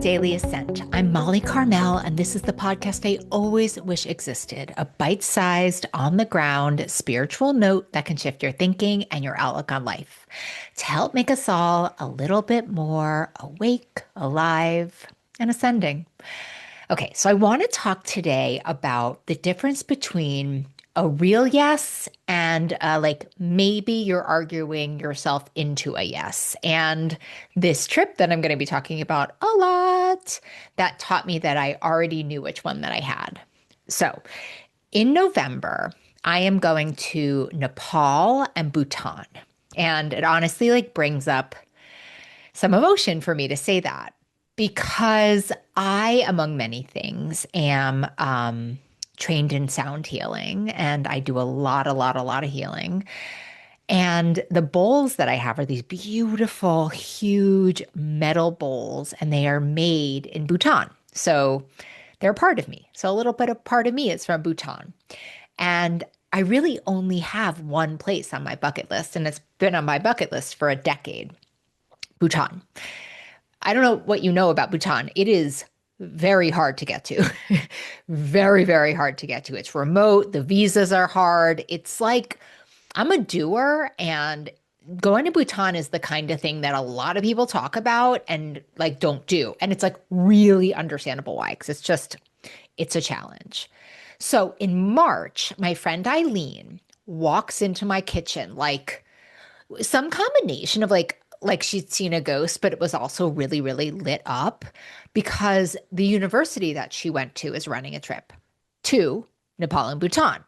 Daily Ascent. I'm Molly Carmel, and this is the podcast I always wish existed, a bite-sized, on-the-ground spiritual note that can shift your thinking and your outlook on life to help make us all a little bit more awake, alive, and ascending. Okay, so I want to talk today about the difference between a real yes and like maybe you're arguing yourself into a yes. And this trip that I'm going to be talking about a lot that taught me that I already knew which one that I had. So in November, I am going to Nepal and Bhutan. And it honestly like brings up some emotion for me to say that because I, among many things, am trained in sound healing and I do a lot of healing. And the bowls that I have are these beautiful, huge metal bowls, and they are made in Bhutan. So they're a part of me. So a little bit of part of me is from Bhutan. And I really only have one place on my bucket list, and it's been on my bucket list for a decade. Bhutan. I don't know what you know about Bhutan. It is very hard to get to. Very, very hard to get to. It's remote. The visas are hard. It's like I'm a doer, and going to Bhutan is the kind of thing that a lot of people talk about and like don't do. And it's like really understandable why, because it's a challenge. So in March, my friend Eileen walks into my kitchen like some combination of like she'd seen a ghost, but it was also really, really lit up because the university that she went to is running a trip to Nepal and Bhutan.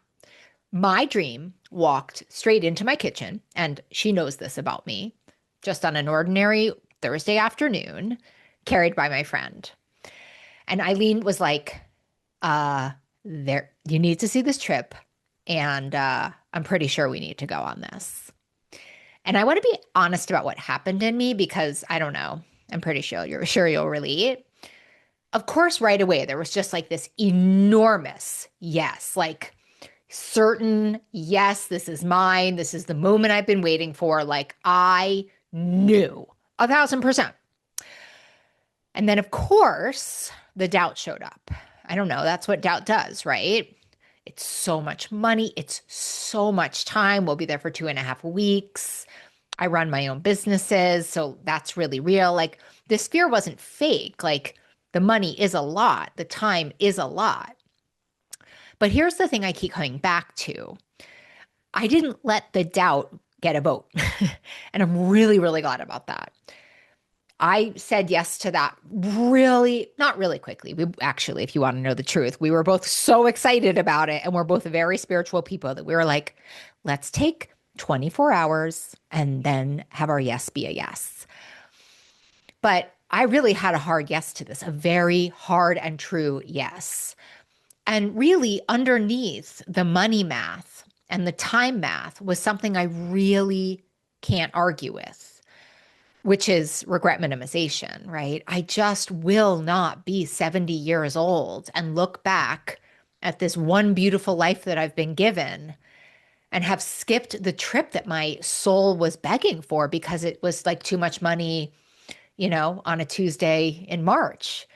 My dream walked straight into my kitchen, and she knows this about me, just on an ordinary Thursday afternoon, carried by my friend. And Eileen was like, there, you need to see this trip, and I'm pretty sure we need to go on this. And I want to be honest about what happened in me because I don't know. I'm pretty sure you'll relate. Of course, right away, there was just like this enormous yes, like certain yes, this is mine. This is the moment I've been waiting for. Like I knew 1,000%. And then, of course, the doubt showed up. I don't know. That's what doubt does, right? It's so much money. It's so much time. We'll be there for 2.5 weeks. I run my own businesses, so that's really real. Like this fear wasn't fake. Like the money is a lot. The time is a lot. But here's the thing I keep coming back to. I didn't let the doubt get a vote. And I'm really, really glad about that. I said yes to that really, not really quickly. We actually, if you want to know the truth, we were both so excited about it. And we're both very spiritual people that we were like, let's take 24 hours and then have our yes be a yes. But I really had a hard yes to this, a very hard and true yes. And really underneath the money math and the time math was something I really can't argue with, which is regret minimization, right? I just will not be 70 years old and look back at this one beautiful life that I've been given and have skipped the trip that my soul was begging for because it was like too much money, on a Tuesday in March.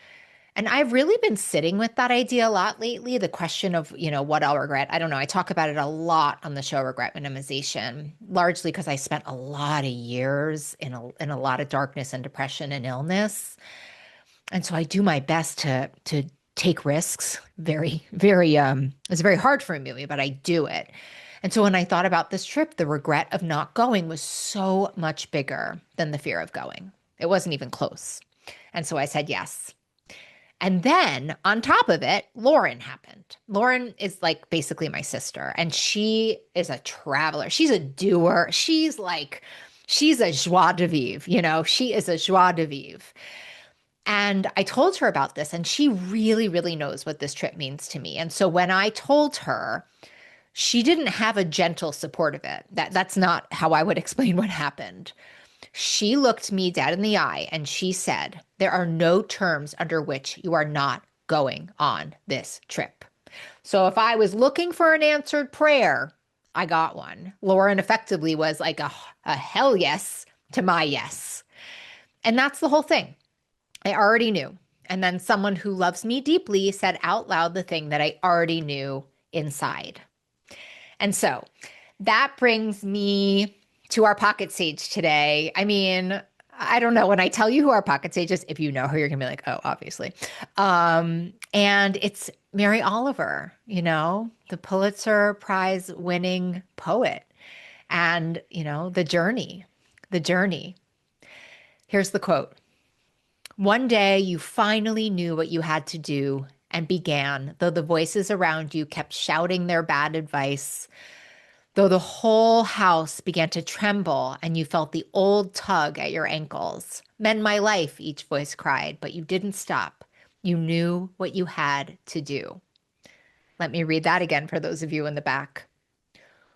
And I've really been sitting with that idea a lot lately, the question of, what I'll regret. I don't know. I talk about it a lot on the show, Regret Minimization, largely because I spent a lot of years in a lot of darkness and depression and illness. And so I do my best to take risks. Very, very, it's very hard for me, but I do it. And so when I thought about this trip, the regret of not going was so much bigger than the fear of going. It wasn't even close. And so I said yes. And then on top of it, Lauren happened. Lauren is like basically my sister, and she is a traveler. She's a doer. She's a joie de vivre, she is a joie de vivre. And I told her about this, and she really, really knows what this trip means to me. And so when I told her, she didn't have a gentle support of it. That's not how I would explain what happened. She looked me dead in the eye and she said, there are no terms under which you are not going on this trip. So if I was looking for an answered prayer, I got one. Lauren effectively was like a hell yes to my yes. And that's the whole thing. I already knew. And then someone who loves me deeply said out loud the thing that I already knew inside. And so that brings me to our pocket sage today. I mean, I don't know. When I tell you who our pocket sage is, if you know her, you're gonna be like, oh, obviously. And it's Mary Oliver, the Pulitzer Prize winning poet. And, the journey, the journey. Here's the quote. One day you finally knew what you had to do and began, though the voices around you kept shouting their bad advice, though the whole house began to tremble and you felt the old tug at your ankles. Mend my life, each voice cried, but you didn't stop. You knew what you had to do. Let me read that again for those of you in the back.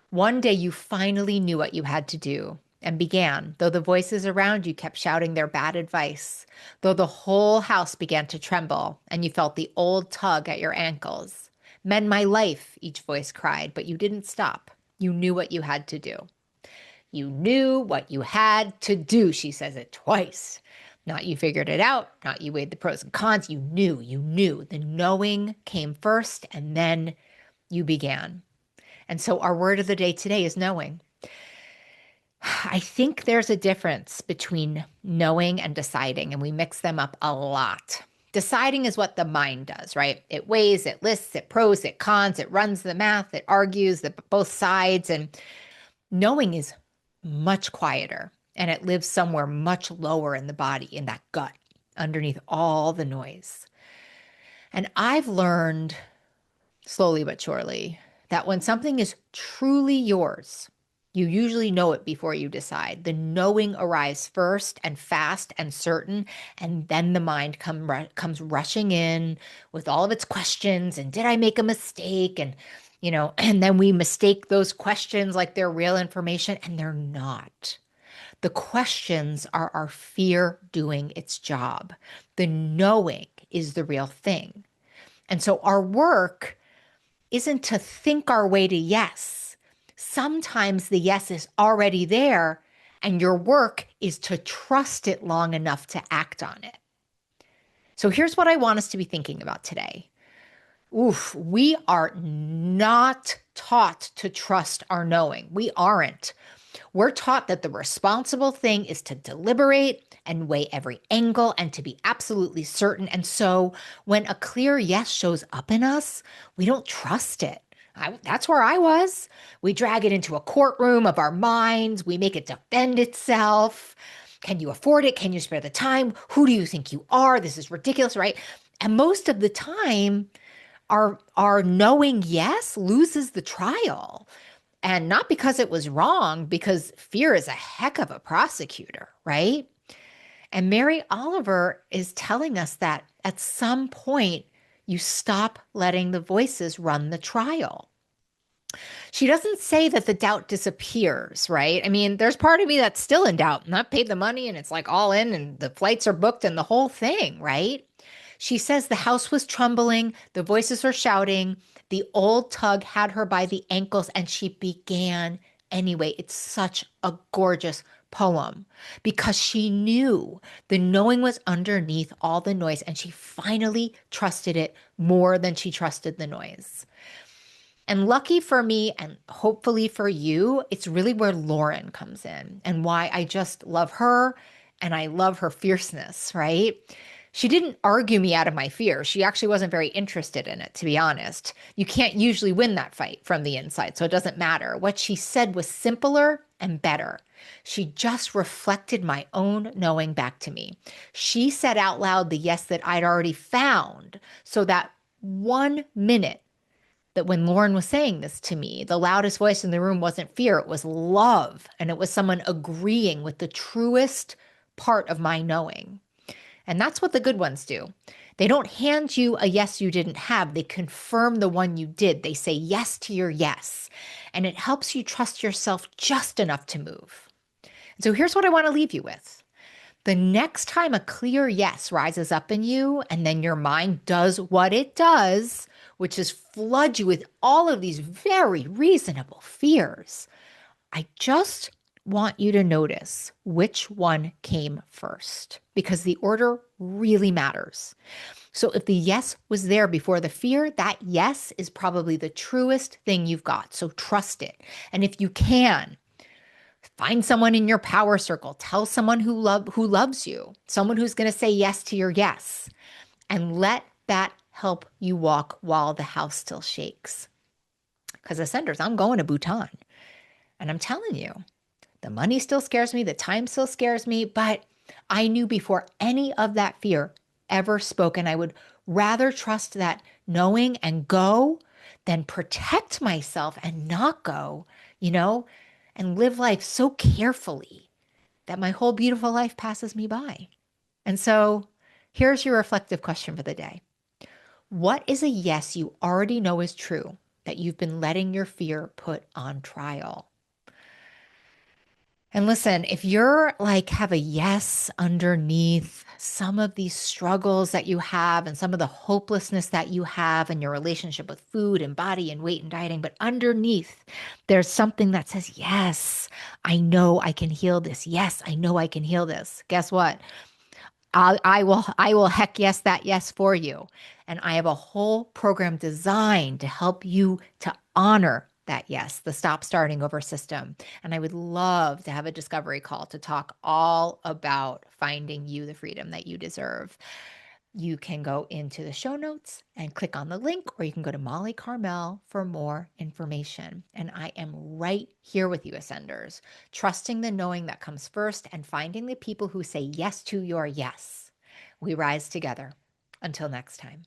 One day you finally knew what you had to do and began, though the voices around you kept shouting their bad advice, though the whole house began to tremble and you felt the old tug at your ankles. Mend my life, each voice cried, but you didn't stop. You knew what you had to do. You knew what you had to do. She says it twice. Not you figured it out, not you weighed the pros and cons. You knew. The knowing came first and then you began. And so our word of the day today is knowing. I think there's a difference between knowing and deciding, and we mix them up a lot. Deciding is what the mind does, right? It weighs, it lists, it pros, it cons, it runs the math, it argues both sides. And knowing is much quieter, and it lives somewhere much lower in the body, in that gut, underneath all the noise. And I've learned slowly but surely that when something is truly yours, you usually know it before you decide. The knowing arrives first and fast and certain, and then the mind comes rushing in with all of its questions. And did I make a mistake? And, and then we mistake those questions like they're real information, and they're not. The questions are our fear doing its job. The knowing is the real thing. And so our work isn't to think our way to yes. Sometimes the yes is already there, and your work is to trust it long enough to act on it. So here's what I want us to be thinking about today. We are not taught to trust our knowing. We aren't. We're taught that the responsible thing is to deliberate and weigh every angle and to be absolutely certain. And so when a clear yes shows up in us, we don't trust it. That's where I was. We drag it into a courtroom of our minds. We make it defend itself. Can you afford it? Can you spare the time? Who do you think you are? This is ridiculous, right? And most of the time, our knowing yes loses the trial. And not because it was wrong, because fear is a heck of a prosecutor, right? And Mary Oliver is telling us that at some point, you stop letting the voices run the trial. She doesn't say that the doubt disappears, right? I mean, there's part of me that's still in doubt. And I've paid the money and it's like all in and the flights are booked and the whole thing, right? She says the house was trembling, the voices were shouting, the old tug had her by the ankles, and she began anyway. It's such a gorgeous poem because she knew the knowing was underneath all the noise, and she finally trusted it more than she trusted the noise. And lucky for me, and hopefully for you, it's really where Lauren comes in and why I just love her and I love her fierceness, right? She didn't argue me out of my fear. She actually wasn't very interested in it, to be honest. You can't usually win that fight from the inside, so it doesn't matter. What she said was simpler and better. She just reflected my own knowing back to me. She said out loud the yes that I'd already found, so that 1 minute that when Lauren was saying this to me, the loudest voice in the room wasn't fear, it was love. And it was someone agreeing with the truest part of my knowing. And that's what the good ones do. They don't hand you a yes you didn't have. They confirm the one you did. They say yes to your yes. And it helps you trust yourself just enough to move. So here's what I want to leave you with. The next time a clear yes rises up in you, and then your mind does what it does, which is flood you with all of these very reasonable fears, I just want you to notice which one came first because the order really matters. So if the yes was there before the fear, that yes is probably the truest thing you've got. So trust it. And if you can, find someone in your power circle. Tell someone who loves you, someone who's going to say yes to your yes, and let that help you walk while the house still shakes. Because ascenders, I'm going to Bhutan, and I'm telling you, the money still scares me, the time still scares me, but I knew before any of that fear ever spoke, and I would rather trust that knowing and go than protect myself and not go, you know, and live life so carefully that my whole beautiful life passes me by. And so here's your reflective question for the day. What is a yes you already know is true that you've been letting your fear put on trial? And listen, if you're like, have a yes underneath some of these struggles that you have and some of the hopelessness that you have in your relationship with food and body and weight and dieting, but underneath there's something that says, yes, I know I can heal this. Yes, I know I can heal this. Guess what? I will heck yes that yes for you. And I have a whole program designed to help you to honor that yes, the stop starting over system. And I would love to have a discovery call to talk all about finding you the freedom that you deserve. You can go into the show notes and click on the link, or you can go to Molly Carmel for more information. And I am right here with you, Ascenders, trusting the knowing that comes first and finding the people who say yes to your yes. We rise together. Until next time.